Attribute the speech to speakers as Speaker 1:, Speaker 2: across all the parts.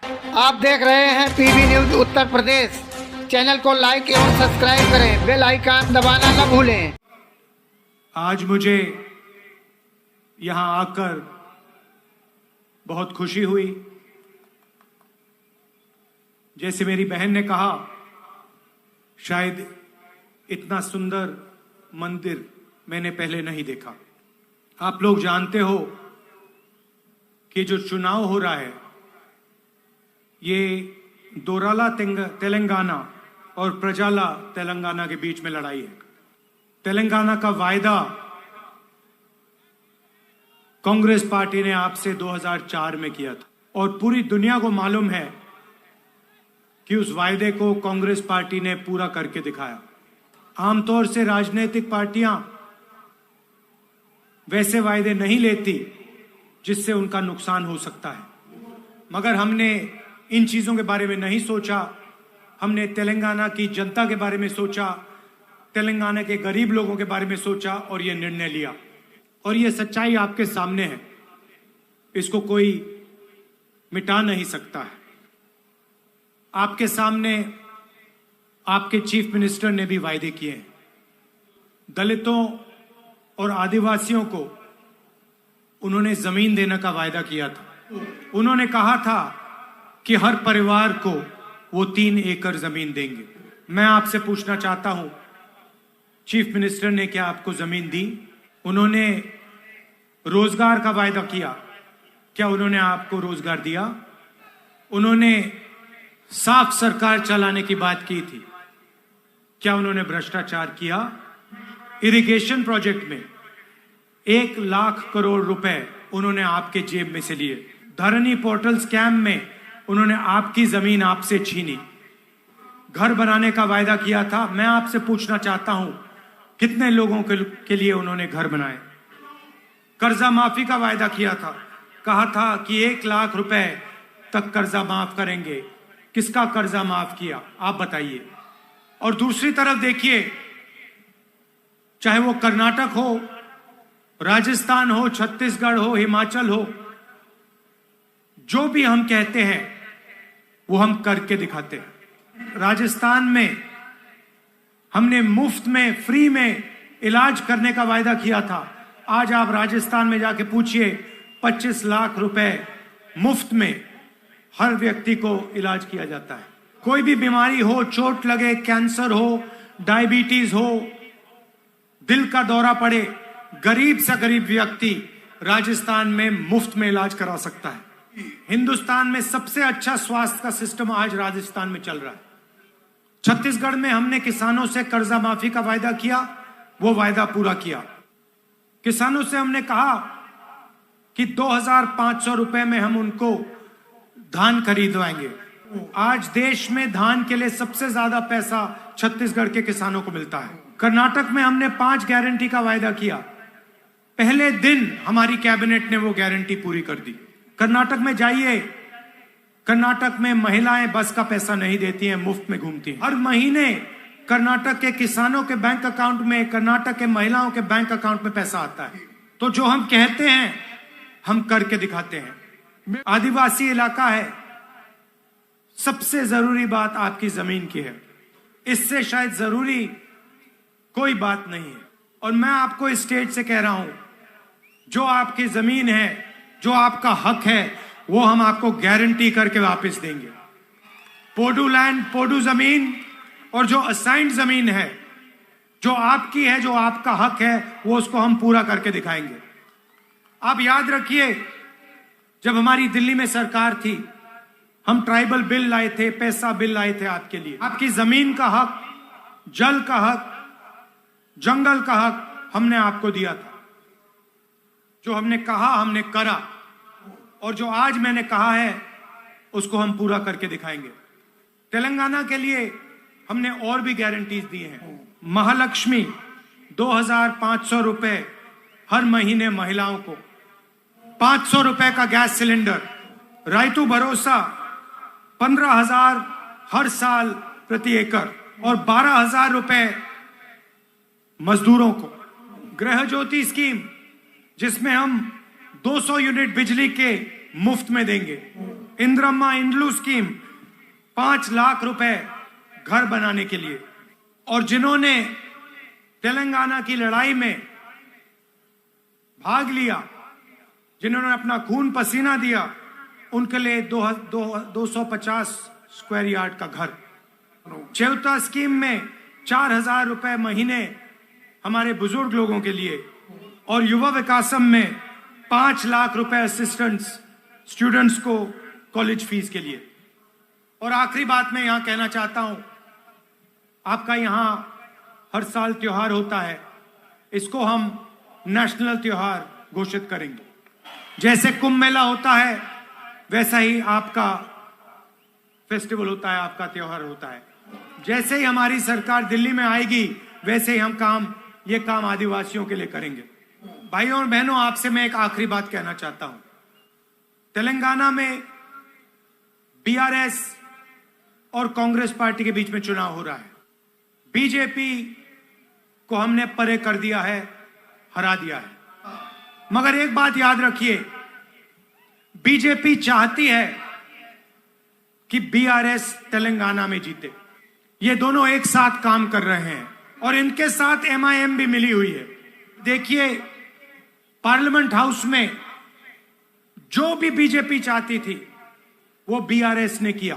Speaker 1: आप देख रहे हैं PB news Uttar Pradesh. Channel को लाइक एवं सब्सक्राइब करें, बेल आइकन दबाना न भूलें।
Speaker 2: आज मुझे यहां आकर बहुत खुशी हुई। जैसे मेरी बहन ने कहा, शायद इतना सुंदर मंदिर मैंने पहले नहीं देखा। आप लोग जानते हो कि जो चुनाव हो रहा है ये दोराला तेलंगाना और प्रजाला तेलंगाना के बीच में लड़ाई है। तेलंगाना का वायदा कांग्रेस पार्टी ने आपसे 2004 में किया था और पूरी दुनिया को मालूम है कि उस वायदे को कांग्रेस पार्टी ने पूरा करके दिखाया। आमतौर से राजनीतिक पार्टियां वैसे वायदे नहीं लेती जिससे उनका नुकसान हो सकता है, मगर हमने इन चीजों के बारे में नहीं सोचा। हमने तेलंगाना की जनता के बारे में सोचा, तेलंगाना के गरीब लोगों के बारे में सोचा और यह निर्णय लिया। और यह सच्चाई आपके सामने है, इसको कोई मिटा नहीं सकता है। आपके सामने आपके चीफ मिनिस्टर ने भी वायदे किए हैं। दलितों और आदिवासियों को उन्होंने जमीन देने का वायदा किया था। उन्होंने कहा था कि हर परिवार को वो 3 एकड़ जमीन देंगे। मैं आपसे पूछना चाहता हूं, चीफ मिनिस्टर ने क्या आपको जमीन दी? उन्होंने रोजगार का वायदा किया, क्या उन्होंने आपको रोजगार दिया? उन्होंने साफ सरकार चलाने की बात की थी, क्या उन्होंने भ्रष्टाचार किया? इरिगेशन प्रोजेक्ट में 1 लाख करोड़ रुपए उन्होंने आपके जेब में से लिए। धरनी पोर्टल स्कैम में उन्होंने आपकी जमीन आपसे छीनी। घर बनाने का वायदा किया था। मैं आपसे पूछना चाहता हूं, कितने लोगों के लिए उन्होंने घर बनाए? कर्जा माफी का वायदा किया था, कहा था कि 1 लाख रुपए तक कर्जा माफ करेंगे। किसका कर्जा माफ किया, आप बताइए। और दूसरी तरफ देखिए, चाहे वो कर्नाटक हो, राजस्थान हो, छत्तीसगढ़ हो, हिमाचल हो, जो भी हम कहते हैं वो हम करके दिखाते हैं। राजस्थान में हमने मुफ्त में, फ्री में इलाज करने का वायदा किया था। आज आप राजस्थान में जाके पूछिए, 25 लाख रुपए मुफ्त में हर व्यक्ति को इलाज किया जाता है। कोई भी बीमारी हो, चोट लगे, कैंसर हो, डायबिटीज हो, दिल का दौरा पड़े, गरीब से गरीब व्यक्ति राजस्थान में मुफ्त में इलाज करा सकता है। हिंदुस्तान में सबसे अच्छा स्वास्थ्य का सिस्टम आज राजस्थान में चल रहा है। छत्तीसगढ़ में हमने किसानों से कर्जा माफी का वायदा किया, वो वायदा पूरा किया। किसानों से हमने कहा कि 2500 रुपए में हम उनको धान खरीदवाएंगे। आज देश में धान के लिए सबसे ज्यादा पैसा छत्तीसगढ़ के किसानों को मिलता है। कर्नाटक में हमने 5 गारंटी का वायदा किया। पहले दिन हमारी कैबिनेट ने वो गारंटी पूरी कर दी। कर्नाटक में जाइए, कर्नाटक में महिलाएं बस का पैसा नहीं देती हैं, मुफ्त में घूमती हैं। हर महीने कर्नाटक के किसानों के बैंक अकाउंट में, कर्नाटक के महिलाओं के बैंक अकाउंट में पैसा आता है। तो जो हम कहते हैं हम करके दिखाते हैं। आदिवासी इलाका है, सबसे जरूरी बात आपकी जमीन की है। इससे शायद जरूरी कोई बात नहीं है। और मैं आपको इस स्टेज से कह रहा हूं, जो आपकी जमीन है, जो आपका हक है, वो हम आपको गारंटी करके वापस देंगे। पोडू लैंड, पोडू जमीन और जो असाइंड जमीन है, जो आपकी है, जो आपका हक है, वो उसको हम पूरा करके दिखाएंगे। आप याद रखिए, जब हमारी दिल्ली में सरकार थी, हम ट्राइबल बिल लाए थे, पैसा बिल लाए थे आपके लिए। आपकी जमीन का हक, जल का हक, जंगल का हक हमने आपको दिया था। जो हमने कहा हमने करा, और जो आज मैंने कहा है उसको हम पूरा करके दिखाएंगे। तेलंगाना के लिए हमने और भी गारंटीज दी हैं। महालक्ष्मी 2500 रुपए हर महीने महिलाओं को, 500 रुपए का गैस सिलेंडर, रायतू भरोसा 15,000 हर साल प्रति एकड़ और 12,000 रुपए मजदूरों को। गृह ज्योति स्कीम, जिसमें हम 200 यूनिट बिजली के मुफ्त में देंगे। इंदिरम्मा इंड्लू स्कीम 5 लाख रुपए घर बनाने के लिए, और जिन्होंने तेलंगाना की लड़ाई में भाग लिया, जिन्होंने अपना खून पसीना दिया, उनके लिए 250 स्क्वायर यार्ड का घर। चौथा स्कीम में 4000 रुपए महीने हमारे बुजुर्ग लोगों के लिए, और युवा विकासम में 5 लाख रुपए असिस्टेंट्स स्टूडेंट्स को कॉलेज फीस के लिए। और आखिरी बात मैं यहां कहना चाहता हूं, आपका यहां हर साल त्योहार होता है, इसको हम नेशनल त्योहार घोषित करेंगे। जैसे कुंभ मेला होता है वैसा ही आपका फेस्टिवल होता है, आपका त्योहार होता है। जैसे ही हमारी सरकार दिल्ली में आएगी वैसे ही हम ये काम आदिवासियों के लिए करेंगे। भाइयों और बहनों, आपसे मैं एक आखिरी बात कहना चाहता हूं। तेलंगाना में बीआरएस और कांग्रेस पार्टी के बीच में चुनाव हो रहा है। बीजेपी को हमने परे कर दिया है, हरा दिया है। मगर एक बात याद रखिए, बीजेपी चाहती है कि बीआरएस तेलंगाना में जीते। ये दोनों एक साथ काम कर रहे हैं और इनके साथ एमआईएम भी मिली हुई है। देखिए, पार्लियामेंट हाउस में जो भी बीजेपी चाहती थी वो बीआरएस ने किया।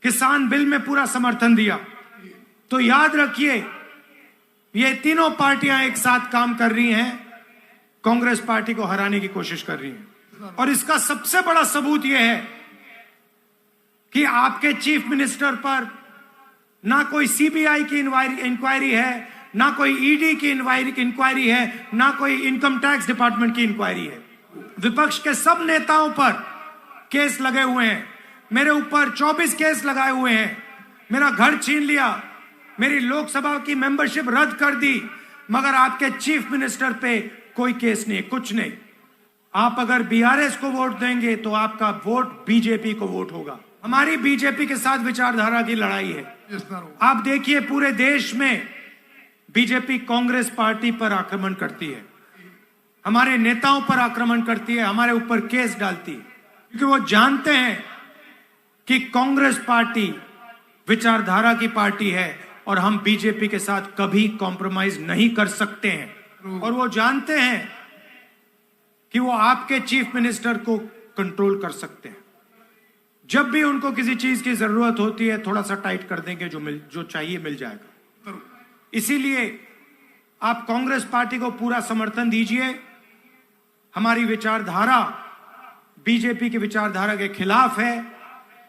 Speaker 2: किसान बिल में पूरा समर्थन दिया। तो याद रखिए, ये तीनों पार्टियां एक साथ काम कर रही हैं, कांग्रेस पार्टी को हराने की कोशिश कर रही हैं। और इसका सबसे बड़ा सबूत यह है कि आपके चीफ मिनिस्टर पर ना कोई सीबीआई की इंक्वायरी है, ना कोई ईडी की इंक्वायरी है, ना कोई इनकम टैक्स डिपार्टमेंट की इंक्वायरी है। विपक्ष के सब नेताओं पर केस लगे हुए हैं। मेरे ऊपर 24 केस लगाए हुए हैं। मेरा घर छीन लिया, मेरी लोकसभा की मेंबरशिप रद्द कर दी, मगर आपके चीफ मिनिस्टर पे कोई केस नहीं, कुछ नहीं। आप अगर बीआरएस को वोट देंगे तो आपका वोट बीजेपी को वोट होगा। हमारी बीजेपी के साथ विचारधारा की लड़ाई है। आप देखिए, पूरे देश में बीजेपी कांग्रेस पार्टी पर आक्रमण करती है, हमारे नेताओं पर आक्रमण करती है, हमारे ऊपर केस डालती है, क्योंकि वो जानते हैं कि कांग्रेस पार्टी विचारधारा की पार्टी है और हम बीजेपी के साथ कभी कॉम्प्रोमाइज नहीं कर सकते हैं। और वो जानते हैं कि वो आपके चीफ मिनिस्टर को कंट्रोल कर सकते हैं। जब भी उनको किसी चीज की जरूरत होती है, थोड़ा सा टाइट कर देंगे, जो चाहिए मिल जाएगा। इसीलिए आप कांग्रेस पार्टी को पूरा समर्थन दीजिए। हमारी विचारधारा बीजेपी की विचारधारा के खिलाफ है।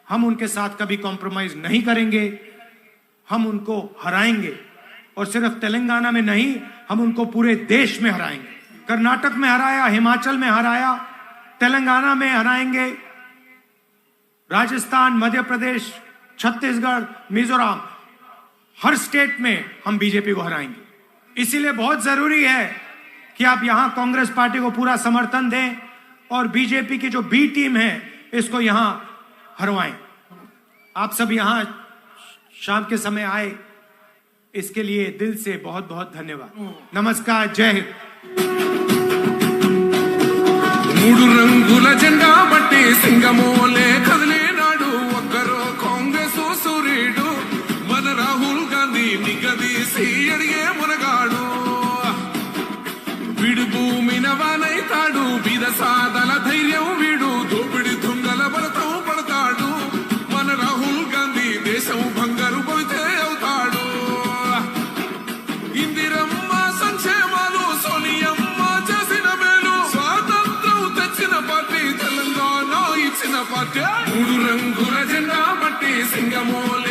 Speaker 2: हम उनके साथ कभी कॉम्प्रोमाइज नहीं करेंगे। हम उनको हराएंगे, और सिर्फ तेलंगाना में नहीं, हम उनको पूरे देश में हराएंगे। कर्नाटक में हराया, हिमाचल में हराया, तेलंगाना में हराएंगे, राजस्थान, मध्य प्रदेश, छत्तीसगढ़, मिजोरम, हर स्टेट में हम बीजेपी को हराएंगे। इसीलिए बहुत जरूरी है कि आप यहां कांग्रेस पार्टी को पूरा समर्थन दें और बीजेपी की जो बी टीम है इसको यहां हरवाएं। आप सब यहां शाम के समय आए, इसके लिए दिल से बहुत बहुत धन्यवाद। नमस्कार, जय हिंद।
Speaker 3: మూడు రంగుల జెండా బట్టి సింగమోలే కదిలినాడు ఒక్కరో కాంగ్రెస్ సూర్యుడు మన రాహుల్ గాంధీ నిగదీసి అడిగే మునగాడు వీడు భూమిన వానైతాడు బీద సాదల ధైర్యం వీడు దోపిడి దొంగల బలతం పడతాడు మన రాహుల్ గాంధీ దేశం బంగారు పోతే అవుతాడు ఇందిరమ్మ సంక్షేమాలు సోనియమ్మ చేసిన మేలు స్వాతంత్రం తెచ్చిన పార్టీ తెలంగాణ ఇచ్చిన పార్టీ మూడు రంగుల జెండా బట్టి సింగమోలే